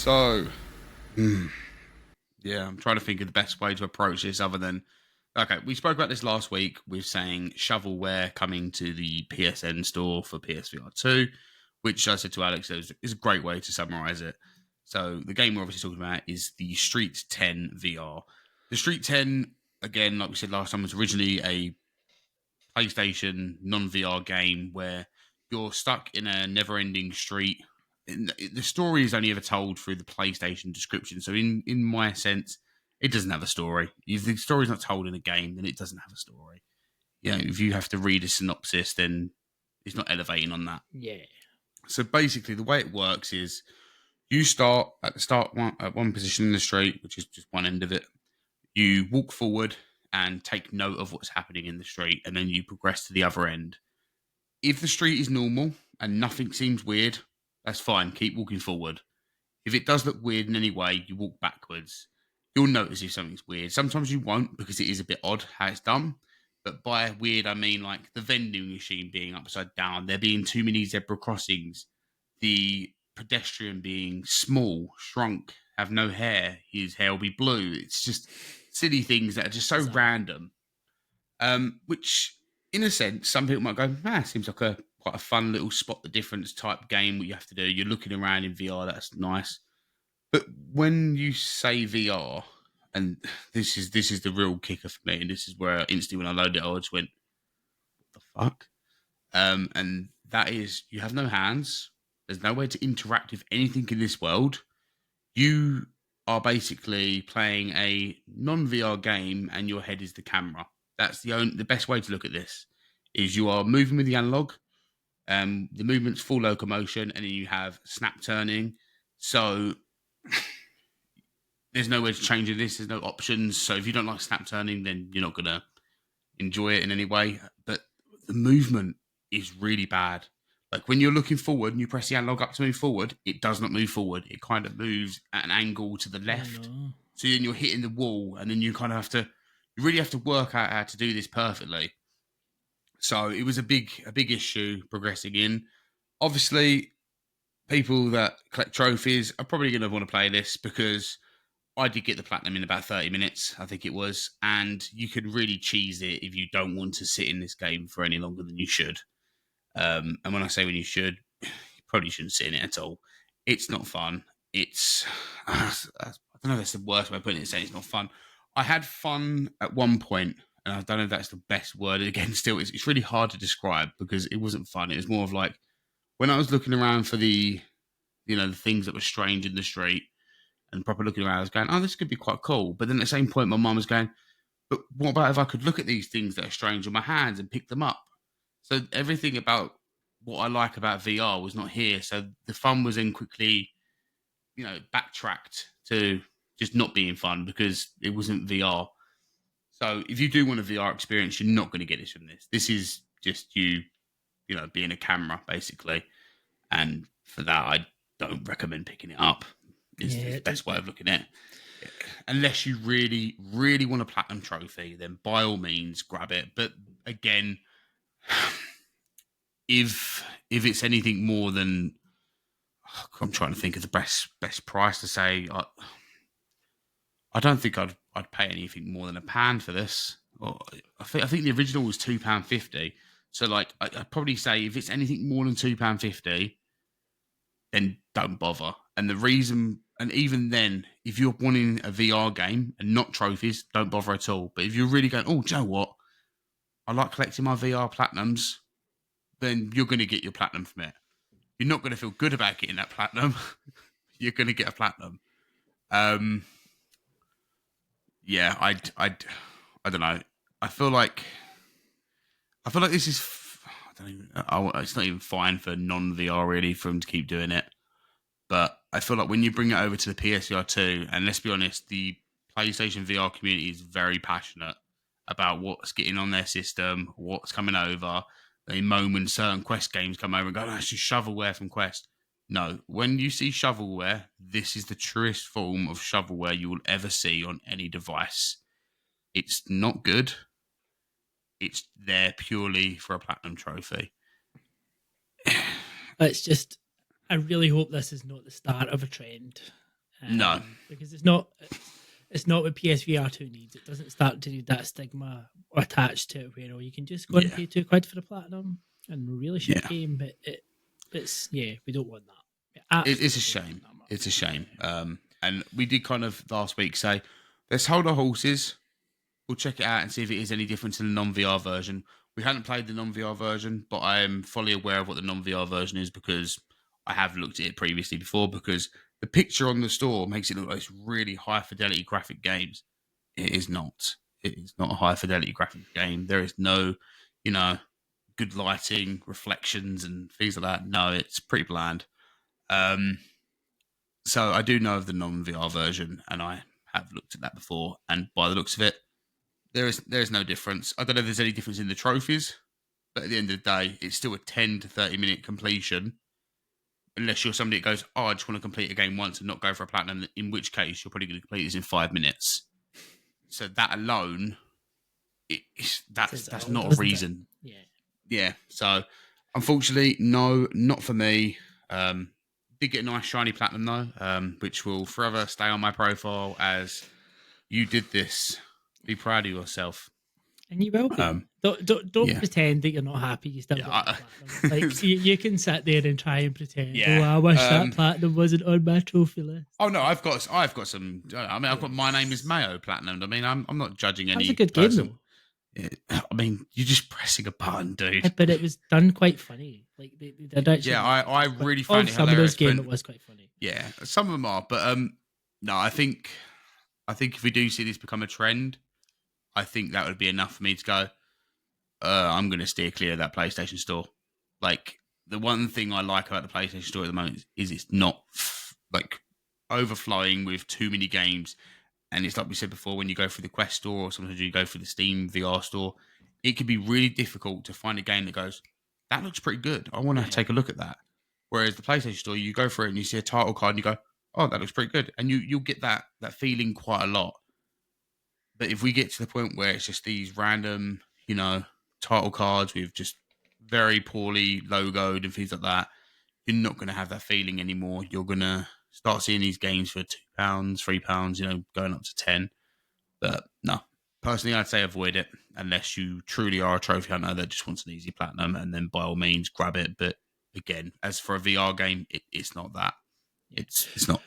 So, yeah, I'm trying to think of the best way to approach this other than. Okay, we spoke about this last week with saying shovelware coming to the PSN store for PSVR 2, which I said to Alex is a great way to summarize it. So, the game we're obviously talking about is the Street 10 VR. The Street 10, again, like we said last time, was originally a PlayStation non VR game where you're stuck in a never ending street. The story is only ever told through the PlayStation description. So, in my sense, it doesn't have a story. If the story's not told in a game, then it doesn't have a story. You know, if you have to read a synopsis, then it's not elevating on that. Yeah. So basically, the way it works is you start at the start at one position in the street, which is just one end of it. You walk forward and take note of what's happening in the street, and then you progress to the other end. If the street is normal and nothing seems weird, that's fine. Keep walking forward. If it does look weird in any way, you walk backwards. You'll notice if something's weird. Sometimes you won't because it is a bit odd how it's done. But by weird, I mean like the vending machine being upside down, there being too many zebra crossings, the pedestrian being small, shrunk, have no hair, his hair will be blue. It's just silly things that are just so random. Which, in a sense, some people might go, seems like a quite a fun little spot the difference type game. What you have to do, you're looking around in VR, that's nice. But when you say VR, and this is the real kicker for me, and this is where instantly when I loaded it, I just went, "What the fuck?" And that is, you have no hands. There's no way to interact with anything in this world. You are basically playing a non VR game, and your head is the camera. That's the best way to look at this. Is you are moving with the analog. The movement's full locomotion, and then you have snap turning. So there's no way to change this. There's no options. So if you don't like snap turning, then you're not gonna enjoy it in any way. But the movement is really bad. Like when you're looking forward and you press the analog up to move forward, it does not move forward. It kind of moves at an angle to the left. No. So then you're hitting the wall, and then you kind of have to, you really have to work out how to do this perfectly. So it was a big issue progressing in. Obviously, people that collect trophies are probably going to want to play this because I did get the platinum in about 30 minutes, I think it was, and you can really cheese it if you don't want to sit in this game for any longer than you should. And when I say when you should, you probably shouldn't sit in it at all. It's not fun. It's, I don't know if that's the worst way of putting it, saying it's not fun. I had fun at one point, and I don't know if that's the best word. Again, still, it's really hard to describe because it wasn't fun. It was more of like when I was looking around for the things that were strange in the street and proper looking around, I was going, oh, this could be quite cool. But then at the same point, my mum was going, but what about if I could look at these things that are strange with my hands and pick them up? So everything about what I like about VR was not here. So the fun was then quickly, backtracked to just not being fun because it wasn't VR. So if you do want a VR experience, you're not going to get this from this. This is just you, being a camera basically. And for that, I don't recommend picking it up. Is the best way of looking at it. Unless you really, really want a platinum trophy, then by all means grab it. But again, if it's anything more than, I'm trying to think of the best price to say. I don't think I'd pay anything more than £1 for this. Or I think the original was £2.50. So like I'd probably say if it's anything more than £2.50, then don't bother. And the reason, and even then, if you're wanting a VR game and not trophies, don't bother at all. But if you're really going, oh, do you know what? I like collecting my VR platinums, then you're going to get your platinum from it. You're not going to feel good about getting that platinum. You're going to get a platinum. Yeah, I don't know. I feel like this is. I don't even. It's not even fine for non VR really for them to keep doing it. But I feel like when you bring it over to the PSVR 2, and let's be honest, the PlayStation VR community is very passionate about what's getting on their system, what's coming over. They moan when certain Quest games come over and go, oh, it's just shovelware from Quest. No, when you see shovelware, this is the truest form of shovelware you will ever see on any device. It's not good. It's there purely for a platinum trophy. It's just, I really hope this is not the start of a trend No. Because it's not what PSVR 2 needs. It doesn't start to need that stigma attached to it, where you can just go and pay £2 for the platinum and really shit game, but it's we don't want that. It's a shame. It's a shame. And we did kind of last week say, let's hold our horses. We'll check it out and see if it is any different to the non-VR version. We hadn't played the non-VR version, but I am fully aware of what the non-VR version is because I have looked at it previously before, because the picture on the store makes it look like it's really high-fidelity graphic games. It is not. It is not a high-fidelity graphic game. There is no, good lighting, reflections, and things like that. No, it's pretty bland. So I do know of the non-VR version, and I have looked at that before, and by the looks of it, there is no difference. I don't know if there's any difference in the trophies, but at the end of the day, it's still a 10 to 30 minute completion. Unless you're somebody that goes, I just want to complete a game once and not go for a platinum, in which case you're probably going to complete this in 5 minutes. So that alone, that's not a reason. Yeah. So unfortunately, no, not for me. Did get a nice shiny platinum though, which will forever stay on my profile as you did this. Be proud of yourself. And you will be. Don't pretend that you're not happy. You still got platinum. Like you can sit there and try and pretend. Oh, I wish that platinum wasn't on my trophy list. Oh no, I've got some. I mean, I've got My Name Is Mayo platinum. I mean, I'm not judging any. That's a good game though. I mean, you're just pressing a button, dude. Yeah, but it was done quite funny. Like they did actually. Yeah, I really found it hilarious. Some of those games, it was quite funny. Yeah, some of them are, but no, I think if we do see this become a trend, I think that would be enough for me to go, I'm going to steer clear of that PlayStation Store. Like, the one thing I like about the PlayStation Store at the moment is it's not, overflowing with too many games. And it's like we said before, when you go through the Quest Store or sometimes you go through the Steam VR Store, it can be really difficult to find a game that goes, that looks pretty good. I want to take a look at that. Whereas the PlayStation Store, you go for it and you see a title card and you go, oh, that looks pretty good. And you'll get that feeling quite a lot. But if we get to the point where it's just these random, title cards with just very poorly logoed and things like that, you're not going to have that feeling anymore. You're going to start seeing these games for £2, £3, going up to 10. But no, personally, I'd say avoid it unless you truly are a trophy hunter that just wants an easy platinum, and then by all means grab it. But again, as for a VR game, it's not that. It's not.